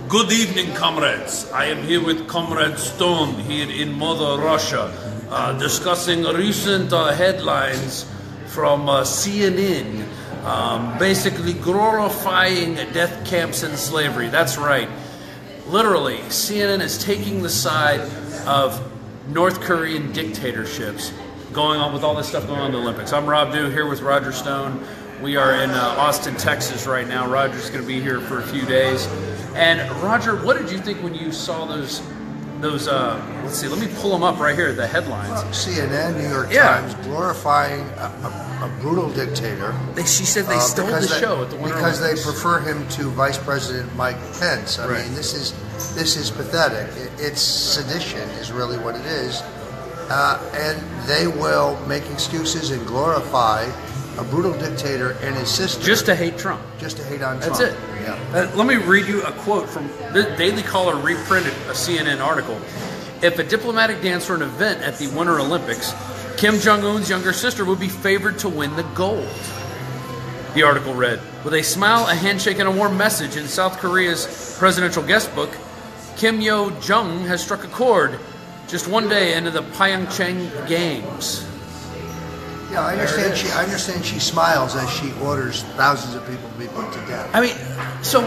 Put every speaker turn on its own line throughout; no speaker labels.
Good evening, comrades. I am here with Comrade Stone here in Mother Russia, discussing recent headlines from CNN, basically glorifying death camps and slavery. That's right. Literally, CNN is taking the side of North Korean dictatorships going on with all this stuff going on in the Olympics. I'm Rob Dew here with Roger Stone. We are in Austin, Texas right now. Roger's going to be here for a few days. And Roger, what did you think when you saw those let's see, let me pull them up right here, the headlines.
CNN, New York Times, glorifying a brutal dictator.
She said they stole the show at the Winter
because
Olympics.
They prefer him to Vice President Mike Pence. I mean, this is pathetic. It's sedition is really what it is. And they will make excuses and glorify a brutal dictator and his sister.
Just to hate Trump.
Just to hate on Trump.
That's it.
Yeah.
Let me read you a quote from the Daily Caller reprinted a CNN article. If a diplomatic dance or an event at the Winter Olympics, Kim Jong-un's younger sister would be favored to win the gold. The article read, with a smile, a handshake, and a warm message in South Korea's presidential guest book, Kim Yo-jong has struck a chord just one day into the Pyeongchang Games.
Yeah, I understand she smiles as she orders thousands of people to be put to death.
I mean, so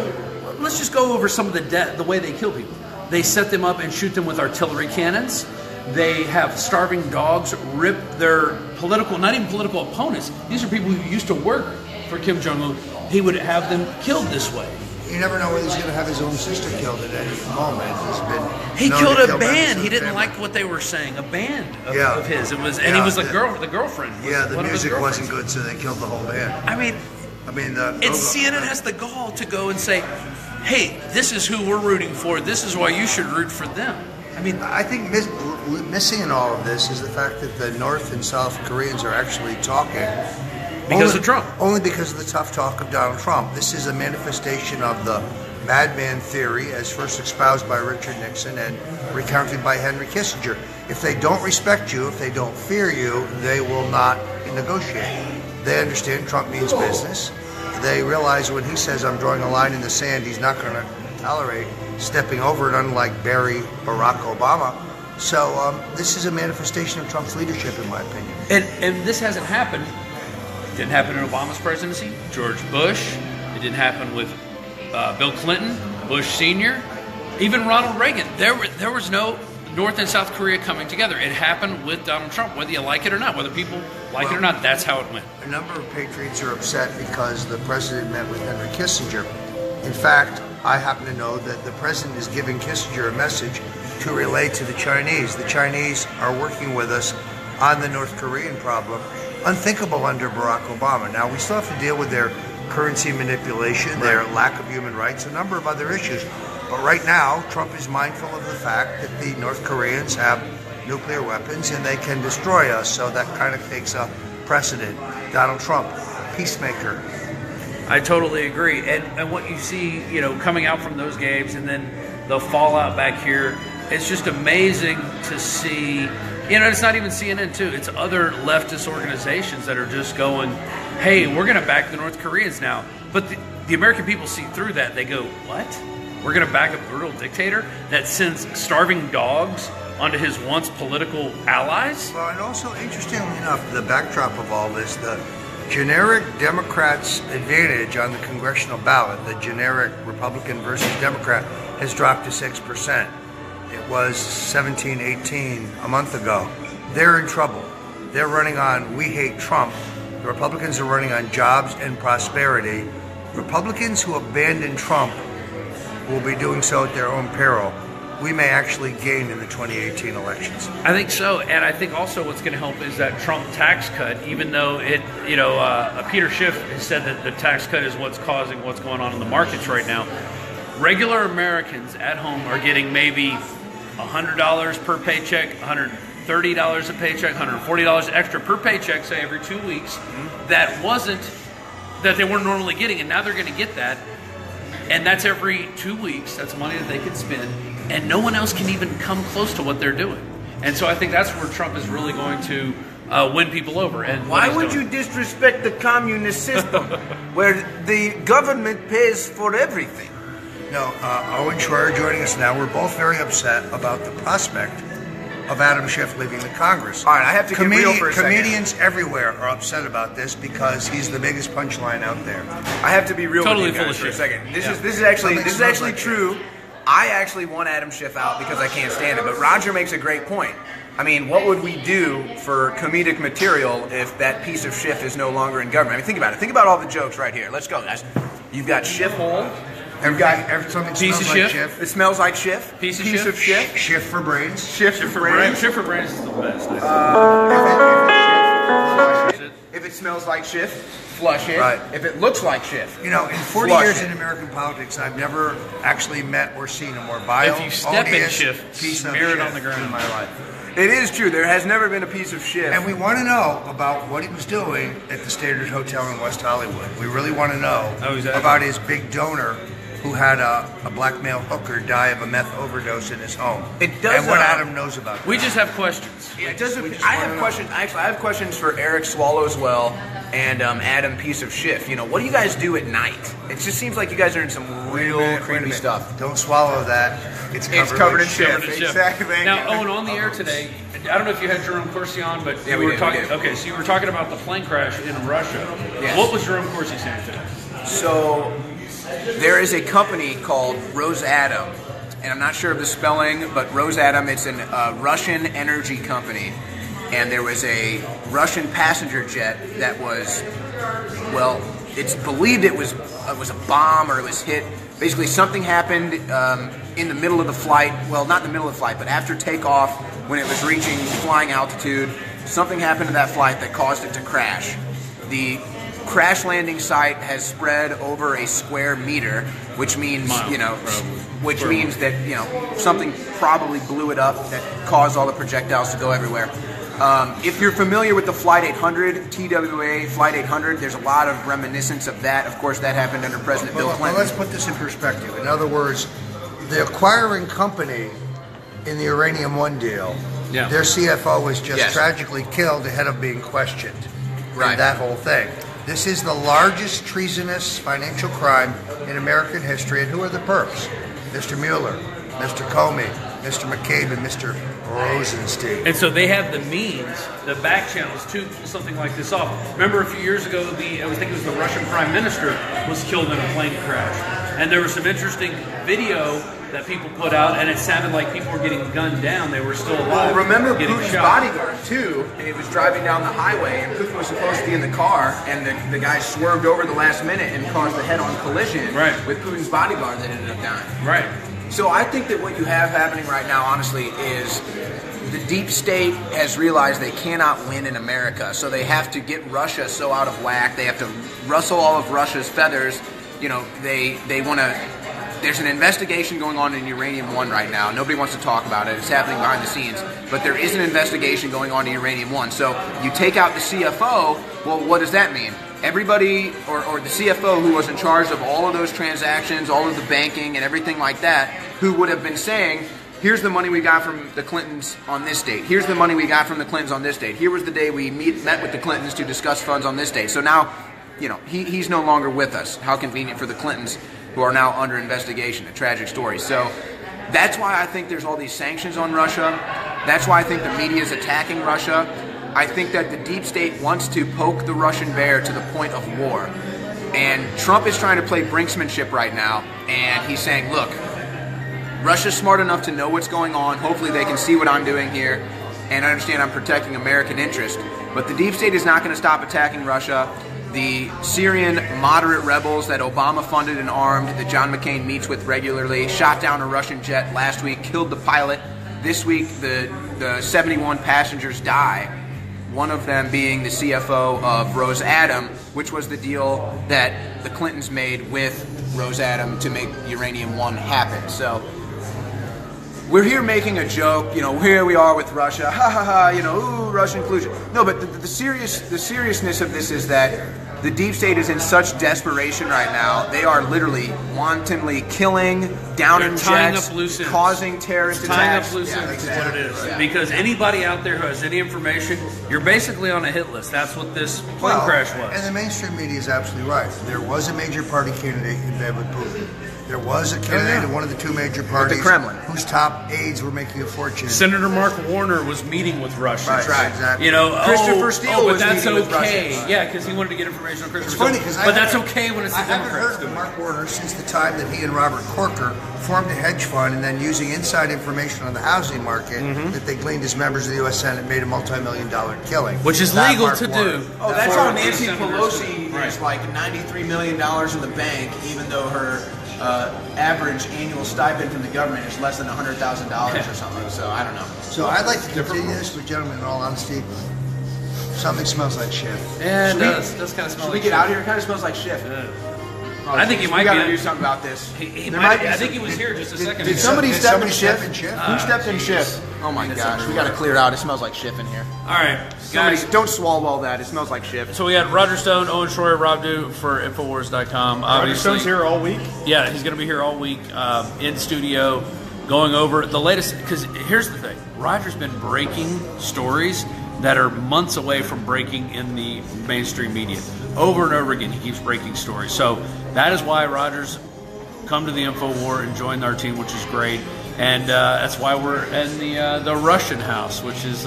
let's just go over some of the way they kill people. They set them up and shoot them with artillery cannons. They have starving dogs rip their not even political opponents. These are people who used to work for Kim Jong-un. He would have them killed this way.
You never know whether he's going to have his own sister killed at any moment.
He killed a band. He didn't like what they were saying. A band of his. It was, and he was the girlfriend.
The music wasn't good, so they killed the whole band.
I mean, and CNN has the gall to go and say, "Hey, this is who we're rooting for. This is why you should root for them." I mean,
I think missing in all of this is the fact that the North and South Koreans are actually talking.
Because of Trump.
Only because of the tough talk of Donald Trump. This is a manifestation of the madman theory as first espoused by Richard Nixon and recounted by Henry Kissinger. If they don't respect you, if they don't fear you, they will not negotiate. They understand Trump means business. They realize when he says, I'm drawing a line in the sand, he's not going to tolerate stepping over it, unlike Barack Obama. So this is a manifestation of Trump's leadership, in my opinion.
And this hasn't happened. It didn't happen in Obama's presidency, George Bush. It didn't happen with Bill Clinton, Bush Sr., even Ronald Reagan. There was no North and South Korea coming together. It happened with Donald Trump, whether you like it or not. Whether people like it or not, that's how it went.
A number of patriots are upset because the president met with Henry Kissinger. In fact, I happen to know that the president is giving Kissinger a message to relay to the Chinese. The Chinese are working with us on the North Korean problem. Unthinkable under Barack Obama. Now, we still have to deal with their currency manipulation, their lack of human rights, a number of other issues. But right now, Trump is mindful of the fact that the North Koreans have nuclear weapons and they can destroy us. So that kind of takes a precedent. Donald Trump, peacemaker.
I totally agree. And what you see, coming out from those games and then the fallout back here, it's just amazing to see. It's not even CNN, too. It's other leftist organizations that are just going, hey, we're going to back the North Koreans now. But the American people see through that. They go, what? We're going to back a brutal dictator that sends starving dogs onto his once political allies?
Well, and also, interestingly enough, the backdrop of all this, the generic Democrats' advantage on the congressional ballot, the generic Republican versus Democrat, has dropped to 6%. It was 17, 18 a month ago. They're in trouble. They're running on, we hate Trump. The Republicans are running on jobs and prosperity. Republicans who abandon Trump will be doing so at their own peril. We may actually gain in the 2018 elections.
I think so, and I think also what's going to help is that Trump tax cut, even though Peter Schiff has said that the tax cut is what's causing what's going on in the markets right now. Regular Americans at home are getting maybe $100 per paycheck, $130 a paycheck, $140 extra per paycheck, say every 2 weeks. That they weren't normally getting, and now they're going to get that. And that's every 2 weeks. That's money that they can spend, and no one else can even come close to what they're doing. And so I think that's where Trump is really going to win people over. And
why would you disrespect the communist system where the government pays for everything?
No, Owen Shroyer joining us now. We're both very upset about the prospect of Adam Schiff leaving the Congress.
All right, I have to get real for a second.
Comedians everywhere are upset about this because he's the biggest punchline out there.
I have to be real
Totally
with you guys
full of
for a
shit.
second. This is actually true. I actually want Adam Schiff out because I can't stand it. But Roger makes a great point. I mean, what would we do for comedic material if that piece of Schiff is no longer in government? I mean, think about it. Think about all the jokes right here. Let's go, guys. You've got Schiff hole.
Something
Piece
smells
of
like
Schiff.
Schiff.
It smells like Schiff.
Piece of
Schiff.
Schiff for brains.
Schiff for brains.
Schiff for brains is the best.
If it smells like Schiff, flush it.
Right.
If it looks like Schiff,
You know, in 40
flush
years
it.
in American politics, I've never actually met or seen a more vile,
If you step in
odious
Schiff,
piece of
smear it
shit
on the ground.
in my life.
It is true. There has never been a piece of Schiff.
And we want to know about what he was doing at the Standard Hotel in West Hollywood. We really want to know about his big donor who had a black male hooker die of a meth overdose in his home.
It does,
and what Adam knows about that.
We just have questions.
It doesn't. I have questions. Actually, I have questions for Eric Swallowswell and Adam Piece of Schiff. You know, what do you guys do at night? It just seems like you guys are in some real creepy stuff.
Don't swallow that. It's
covered in Schiff.
Covered in Schiff.
Exactly.
Now, Owen, on the air today, I don't know if you had Jerome Corsi on, but
Yeah,
you
we
were
did,
talking.
we did.
Okay, so you were talking about the plane crash in Russia.
Yes.
What was Jerome Corsi saying today?
So there is a company called Rosatom, and I'm not sure of the spelling, but Rosatom, it's a Russian energy company, and there was a Russian passenger jet that was, well, it's believed it was a bomb or it was hit. Basically, something happened in the middle of the flight. Well, not the middle of the flight, but after takeoff, when it was reaching flying altitude, something happened to that flight that caused it to crash. The crash landing site has spread over a square meter, which means means that something probably blew it up that caused all the projectiles to go everywhere. If you're familiar with the Flight 800, TWA Flight 800, there's a lot of reminiscence of that. Of course, that happened under President Bill Clinton.
Well, let's put this in perspective. In other words, the acquiring company in the Uranium One deal, their CFO was just tragically killed ahead of being questioned.
Right.
In that whole thing. This is the largest treasonous financial crime in American history. And who are the perps? Mr. Mueller, Mr. Comey, Mr. McCabe, and Mr. Rosenstein.
And so they have the means, the back channels to pull something like this off. Remember a few years ago, I think it was the Russian Prime Minister was killed in a plane crash. And there was some interesting video that people put out, and it sounded like people were getting gunned down. They were still alive.
Well, remember
getting
Putin's
shot.
bodyguard, too, and he was driving down the highway, and Putin was supposed to be in the car, and the guy swerved over the last minute and caused a head-on collision with Putin's bodyguard that ended up dying.
Right.
So I think that what you have happening right now, honestly, is the deep state has realized they cannot win in America, so they have to get Russia so out of whack. They have to rustle all of Russia's feathers. You know, they want to... There's an investigation going on in Uranium One right now. Nobody wants to talk about it. It's happening behind the scenes. But there is an investigation going on in Uranium One. So you take out the CFO, well, what does that mean? Everybody, or the CFO who was in charge of all of those transactions, all of the banking and everything like that, who would have been saying, here's the money we got from the Clintons on this date. Here's the money we got from the Clintons on this date. Here was the day we met with the Clintons to discuss funds on this date. So now, he's no longer with us. How convenient for the Clintons, who are now under investigation. A tragic story. So that's why I think there's all these sanctions on Russia. That's why I think the media is attacking Russia. I think that the deep state wants to poke the Russian bear to the point of war. And Trump is trying to play brinksmanship right now. And he's saying, look, Russia's smart enough to know what's going on. Hopefully they can see what I'm doing here and understand I'm protecting American interest. But the deep state is not going to stop attacking Russia. The Syrian moderate rebels that Obama funded and armed, that John McCain meets with regularly, shot down a Russian jet last week, killed the pilot. This week, the 71 passengers die, one of them being the CFO of Rosatom, which was the deal that the Clintons made with Rosatom to make Uranium One happen. So we're here making a joke, here we are with Russia, ha ha ha, ooh, Russian collusion. No, but the seriousness of this is that the deep state is in such desperation right now. They are literally wantonly killing, downing jets, causing terrorist attacks.
Tying up loose ends is what it is. Yeah. Because anybody out there who has any information, you're basically on a hit list. That's what this plane crash was.
And the mainstream media is absolutely right. There was a major party candidate in bed with Putin. There was a candidate in one of the two major parties,
the Kremlin,
whose top aides were making a fortune.
Senator Mark Warner was meeting with Russia.
Right, exactly.
You know,
Christopher Steele
but
was
that's
meeting with
okay.
Russia.
Yeah, because he wanted to get information on Christopher
It's funny
Steele.
because
But that's okay when it's the
I haven't
Democrats.
heard of Mark Warner since the time that he and Robert Corker formed a hedge fund, and then using inside information on the housing market that they gleaned as members of the U.S. Senate made a multi-million-dollar killing.
Which is
That
legal
Mark
to
Warner.
do.
Oh, that's
For
how Nancy
senators.
Pelosi is like $93 million in the bank, even though her average annual stipend from the government is less than $100,000 or something. So I don't know.
So I'd like to continue this, but gentlemen, in all honesty, something smells like shit.
Yeah, it does. It does kind of smell
Should
like
we get
shit.
out of here? It kind of smells like shit.
I think he might
We got to
be.
do something about this.
He
There
might
might be
I think
some-
he was here just a second
Did
ago.
somebody
Did
step
somebody
in
step
Schiff?
in Schiff?
Who stepped in Schiff? Oh my gosh, we got to clear it out. It smells like Schiff in here.
All right,
Somebody,
guys.
don't swallow all that. It smells like Schiff.
So we had Roger Stone, Owen Shroyer, Rob Dew for Infowars.com.
Roger
Obviously,
Stone's here all week.
Yeah, he's going to be here all week in studio, going over the latest. Because here's the thing: Roger's been breaking stories that are months away from breaking in the mainstream media. Over and over again, he keeps breaking stories. So that is why Roger's come to the InfoWar and joined our team, which is great. And that's why we're in the Russian house, which is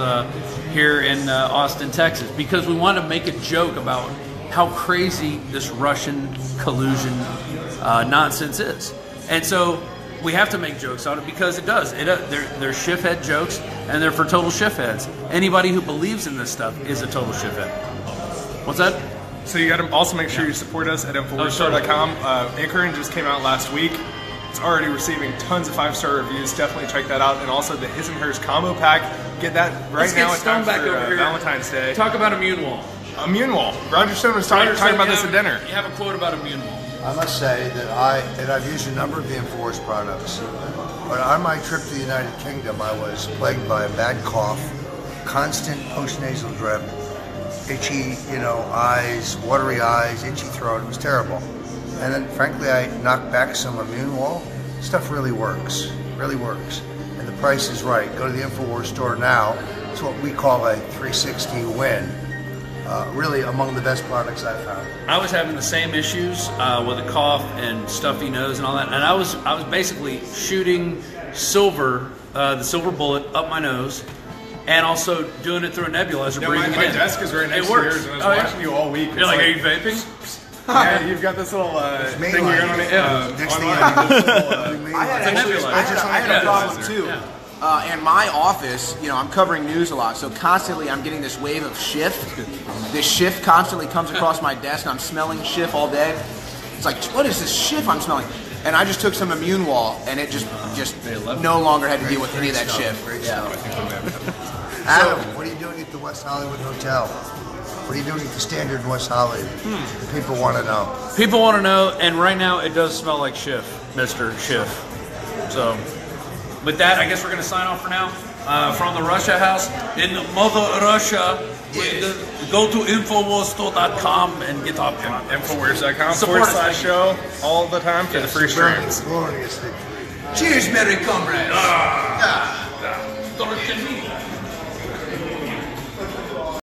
here in Austin, Texas, because we want to make a joke about how crazy this Russian collusion nonsense is. And so we have to make jokes on it because it does. They're shift-head jokes, and they're for total shift-heads. Anybody who believes in this stuff is a total shift-head. What's that?
So you got to also make sure you support us at InfoWarsStore.com. Anchoring just came out last week. It's already receiving tons of 5-star reviews. Definitely check that out. And also the His and Hers combo pack. Get that right
Let's
now
get
in
Stone
time
back
for
over here.
Valentine's Day.
Talk about Immune Wall.
Immune Wall. Roger Stone was talking about this at dinner.
You have a quote about Immune Wall.
I must say that I've used a number of the Infowars products, but on my trip to the United Kingdom, I was plagued by a bad cough, constant postnasal drip, itchy, eyes, watery eyes, itchy throat. It was terrible. And then, frankly, I knocked back some Immune Wall. Stuff really works, and the price is right. Go to the Infowars store now. It's what we call a 360 win. Really among the best products I've found.
I was having the same issues with a cough and stuffy nose and all that, and I was basically shooting the silver bullet up my nose, and also doing it through a nebulizer.
Yeah,
breathing
my
in.
desk is right next
It
to
works.
yours, and I was
Oh, yeah.
watching you all week.
You're like, are you vaping?
Yeah, you've got this little
me
thing you're
like-
going
Next thing
online.
I
This
know,
little,
I had,
It's a
actually,
nebulizer.
I had a
Yeah.
problem too.
Yeah.
In my office, I'm covering news a lot, so constantly I'm getting this wave of Schiff. This Schiff constantly comes across my desk, and I'm smelling Schiff all day. It's like, what is this Schiff I'm smelling? And I just took some Immune Wall, and it just no longer had to deal with any of that Schiff.
Great
Yeah.
stuff. Adam, what are you doing at the West Hollywood Hotel? What are you doing at the Standard in West Hollywood? The people want to know.
People want to know, and right now it does smell like Schiff, Mr. Schiff. So, with that, I guess we're going to sign off for now. From the Russia house in Mother Russia, go to Infowars.com and get up.
Infowars.com
Support us.
/show all the time for the free streams.
Gloriously.
Cheers, merry comrades.
Don't